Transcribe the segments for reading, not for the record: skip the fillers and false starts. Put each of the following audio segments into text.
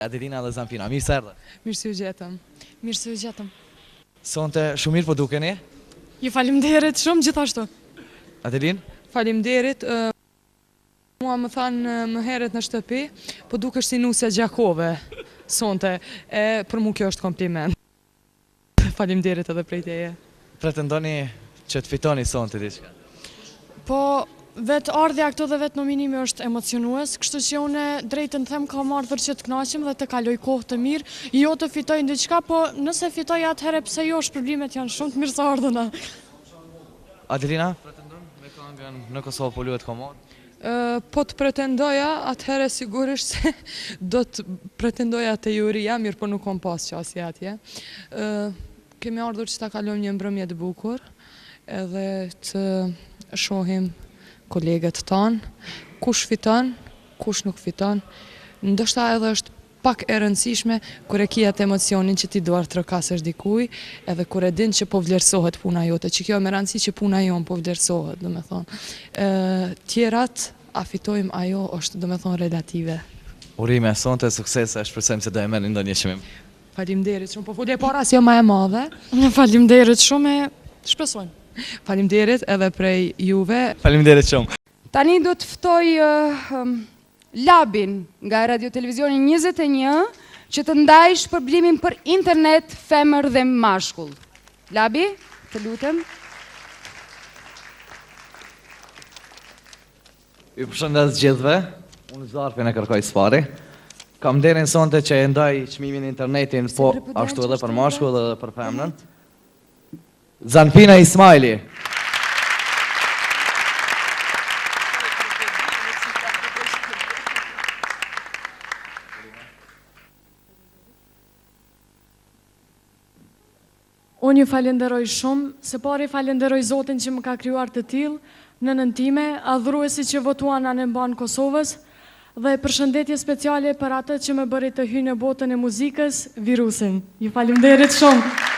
Adelina dhe Zanfina, mirë se erdhe. Mirë se u gjetëm. Mirë se u gjetëm. Sonte shumë mirë po dukeni. Ju faleminderit shumë gjithashtu. Adelin? Faleminderit. Mua më thanë më herët në shtëpi, po dukesh si Nusja Gjakove sonte. Për mu kjo është kompliment. Faleminderit edhe prej teje. Pretendoni që të fitoni sonte diçka? Po, vetë ardhja këto dhe vetë nominimi është emocionues, kështu që une drejtën them ka ardhur që të kënaqem dhe të kaloj kohë të mirë, jo të fitoj ndiçka, po nëse fitoj atëherë pse jo, shpërblimet janë shumë të mirë se ardhuna. Adelina, pretendon me këngën Në Kosovë po luhet komod? Po të pretendoja, atëherë sigurisht se do të pretendoja te juria, mirë po nuk kom pas qasje atje. Kemi ardhur që ta kalojmë një mbrëmje të bukur, edhe të shohim kolegët tanë, kush fiton, kush nuk fiton. Ndoshta edhe është pak e rëndësishme kur e ki atë emocionin që ti duar të rëkasësh dikuj, edhe kur e din që po vlerësohet puna jote, që kjo me rëndësi që puna jonë po vlerësohet, do me thonë. Tjerat, a fitojmë ajo, është do me thonë relative. Urime, sonte suksese, shpresojmë se do e merrni ndonjë çmim. Faleminderit shumë, po folje para si jo ma e madhe. Faleminderit shumë e shpresojmë. Faleminderit edhe prej juve. Faleminderit shumë. Tani do të ftoj Labin nga Radio Televizioni 21 që të ndaj shpërblimin për internet femër dhe mashkull. Labi, të lutem. Ju përshëndes gjithëve. Unë Zarfin e kërkoj sfari. Kam nderin sonte që e ndaj çmimin internetin, po ashtu edhe për mashkull edhe për femrën. Zanfina Ismaili. Unë ju falenderoj shumë, se pari falenderoj Zotin që më ka krijuar të tillë, nënën time, adhuruesi që votuan anë mban Kosovës, dhe përshëndetje speciale për atë që më bëri të hyj në botën e muzikës, Virusin. Ju falenderit shumë.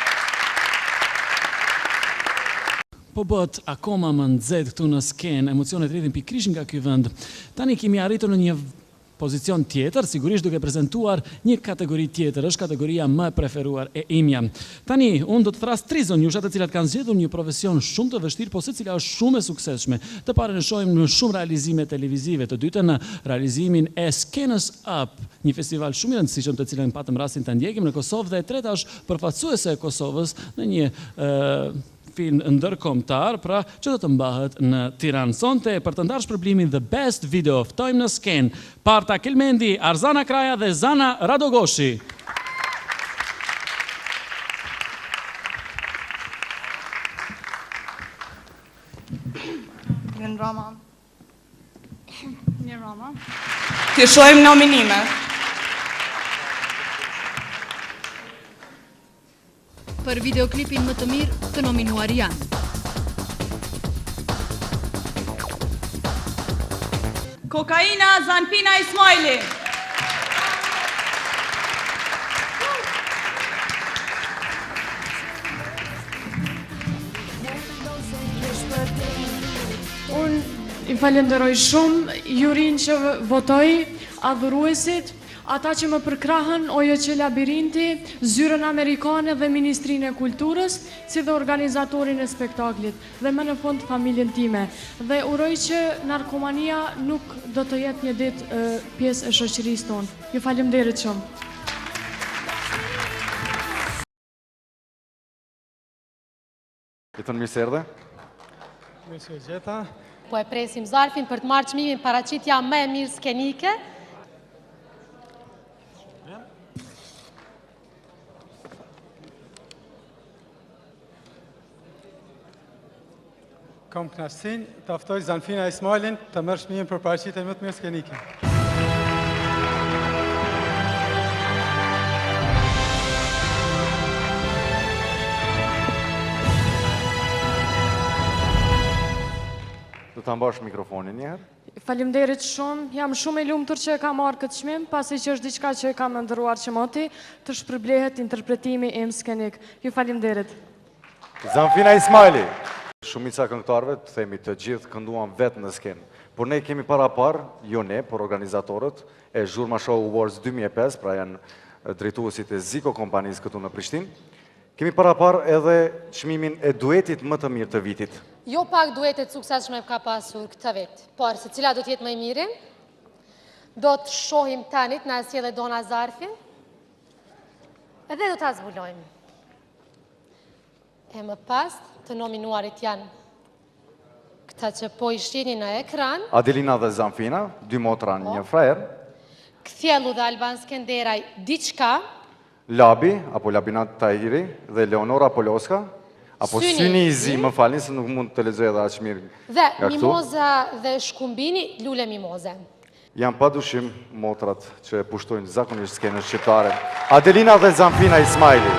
Po bët akoma më nxehtë këtu në skenë, emocionet rritin pikërisht nga ky vend. Tani kemi arritur në një pozicion tjetër, sigurisht duke prezantuar një kategori tjetër, është kategoria më e preferuar e imja. Tani, unë do të thras 3 zonjusha të cilat kanë zgjedhur një profesion shumë të vështirë, po secila është shumë e suksesshme. Të parën e shohim në shumë realizime televizive, të dytën në realizimin e Skenës Up, një festival shumë i rëndësishëm të cilën patëm rastin ta ndjekim në Kosovë, dhe e treta është përfaqësuese e Kosovës në një film ndërkombëtar, pra që do të mbahet në Tiranë. Sonte për të ndarë shpërblimin The Best Video ftojmë në skenë Parta Kelmendi, Arzana Kraja dhe Zana Radogoshi. Mirë Rama. Mirë Rama. Të shojmë nominime. Për videoklipin më të mirë të nominuar janë Kokaina, Zanfina Ismaili. Unë i falenderoj shumë jurin që votoj, adhuruesit, ata që më përkrahën Ojo që Labirinti, Zyrën Amerikane dhe Ministrinë e Kulturës, si dhe organizatorin e spektaklit, dhe më në fund familjen time. Dhe uroj që narkomania nuk do të jetë një ditë pjesë e shoqërisë tonë. Ju faleminderit shumë. Jeton mirë se erdhe. Mirë se gjeta. Po e presim Zarfin për të marrë çmimin paraqitja më e mirë skenike. Kam kënaqësinë të ftoj Zanfina Ismailin të merr çmimin për paraqitjen më të mirë skenike. Do ta mbash mikrofonin një herë. Faleminderit shumë, jam shumë e lumtur që e kam marrë këtë çmim, pasi që është diçka që e kam ndëruar që moti të shpërblehet interpretimi im skenik. Ju faleminderit. Zanfina Ismaili. Shumica këngëtarëve, të themi të gjithë, kënduan vetë në skenë. por ne kemi para par, jo ne, por organizatorët e Zhurma Show Awards 2005, pra janë drejtuesit e Ziko kompanisë këtu në Prishtinë. Kemi para par edhe çmimin e duetit më të mirë të vitit. Jo pak duetet suksesshme ka pasur këtë vit, por se cila do t'jetë më e miri, do të shohim tanit në asje dhe Dona Zarfin, edhe do t'a zbulojmë. E më pas të nominuarit janë këta që po i shihni në ekran, Adelina dhe Zanfina, dy motra në një frajer. Kthjellu dhe Alban Skenderaj diçka, Labi, apo Labinat Tahiri, dhe Leonora Poloska, apo Syni Izi, më falni, se nuk mund të lexoj edhe aq mirë dhe nga këtu. Mimoza dhe Shkumbini, Lule Mimoze. Janë padyshim motrat që pushtojnë zakonisht skenën shqiptare. Adelina dhe Zanfina Ismaili.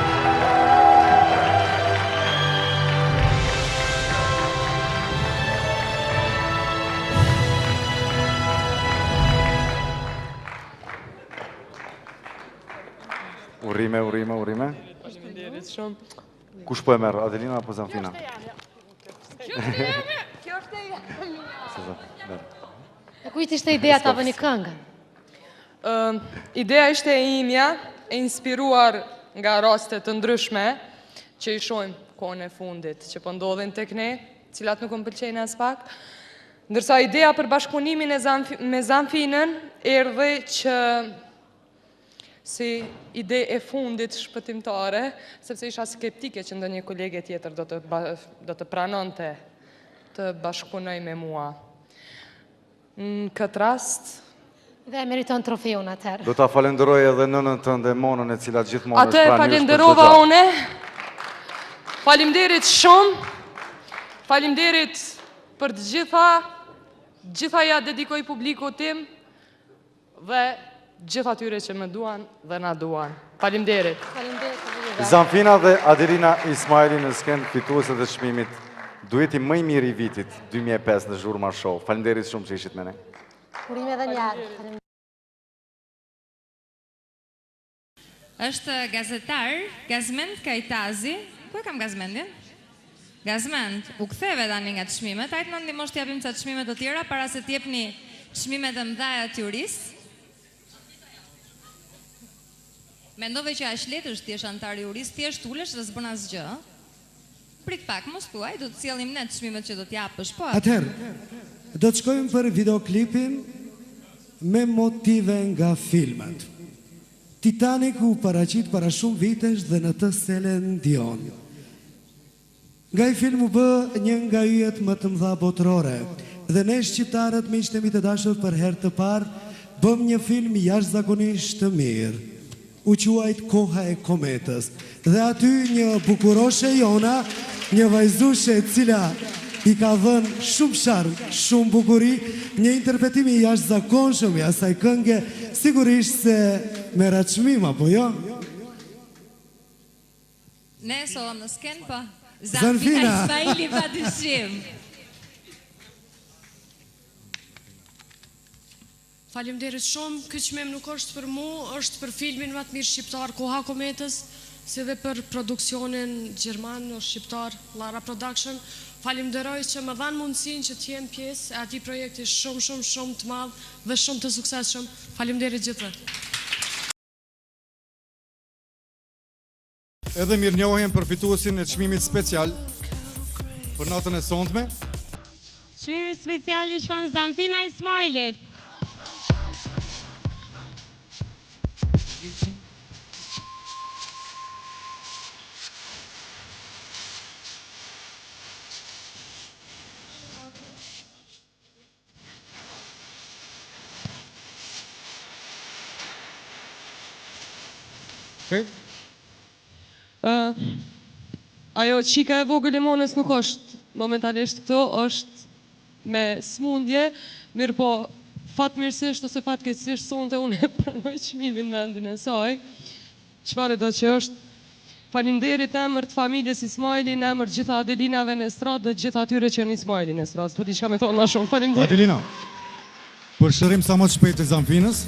Urime. Faleminderit shumë. Kush po e merr, Adelina apo Zanfina? Kjo është e jam. E kujt ishte ideja ta vëni këngën? Ideja ishte e imja, e inspiruar nga raste të ndryshme që i shohim kohën e fundit, që po ndodhin tek ne, cilat nuk më pëlqejnë as pak. Ndërsa ideja për bashkëpunimin me Zanfinën erdhi që si ide e fundit shpëtimtare, sepse isha skeptike që ndonjë kolege tjetër do të pranonte të bashkëpunoj me mua. Në këtë rast... Dhe e meriton trofeun atëherë. Do ta falenderoj edhe nënën tënde Monën, e cila gjithmonë është Atë pranisht për falenderova çdo gjë. une. Faleminderit shumë. Faleminderit për të gjitha ja dedikoj publikut tim dhe gjitha atyre që më duan dhe na duan. Faleminderit. Zanfina dhe Adelina Ismaili në skenë fituese të çmimit dueti më i mirë i vitit 2005 në Zhurma Show. Faleminderit shumë që ishit me ne. Urime dhe njarë. Është gazetar Gazmend Kajtazi. Ku e kam Gazmendin? Gazmend, u ktheve tani nga çmimet, hajde na ndihmosh të japim ca çmime të tjera para se të jepni çmimet e mëdha të jurisë. Mendove që aq lehtë është ti antar i jurisë, thjesht ulesh dhe s'bën asgjë. Prit pak, mos thuaj, do të sjellim ne çmimet që do t'japësh, po. Atëherë, do të shkojmë për videoklipin me motive nga filmat. Titanic u paraqit para shumë vitesh dhe në të Celine Dion. Nga i film u bë një nga yjet më të mëdha botërore dhe ne shqiptarët me miqtë të dashur për herë të parë bëm një film jashtëzakonisht të mirë. U quajt Koha e Kometës dhe aty një bukuroshe jona, një vajzushe cila i ka dhënë shumë sharm, shumë bukuri, një interpretimi jashtëzakonshëm i asaj kënge, sigurisht se me çmim apo jo? Ne sollam në skenë, po. Zanfina Ismaili pa dyshim. Faleminderit shumë, ky çmim nuk është për mua, është për filmin më të mirë shqiptar Koha e Kometës, si dhe për produksionin gjerman o shqiptar Lara Production. Falemderoj që më dhanë mundësinë që të jem pjesë e atij projekti shumë të madh dhe shumë të suksesshëm. Faleminderit gjithëve. Edhe mirënjohjen për fituesin e çmimit special për natën e sonte. Çmimi special i shkon Zanfina Ismailit. Ajo qika e vogël e Monës nuk është momentalisht këto, është me smundje, mirë po fatmirësisht ose fatkeqësisht sonte unë e pranoj çmimin në vendin e saj. Çfarë do që është? Faleminderit në emër të familjes Ismaili, në emër gjitha Adelinave në stradë dhe gjitha atyre që në Ismaili në stradë. Po diçka me thonë më shumë. Faleminderit. Adelina, për shërim sa më të shpejt të Zanfinës,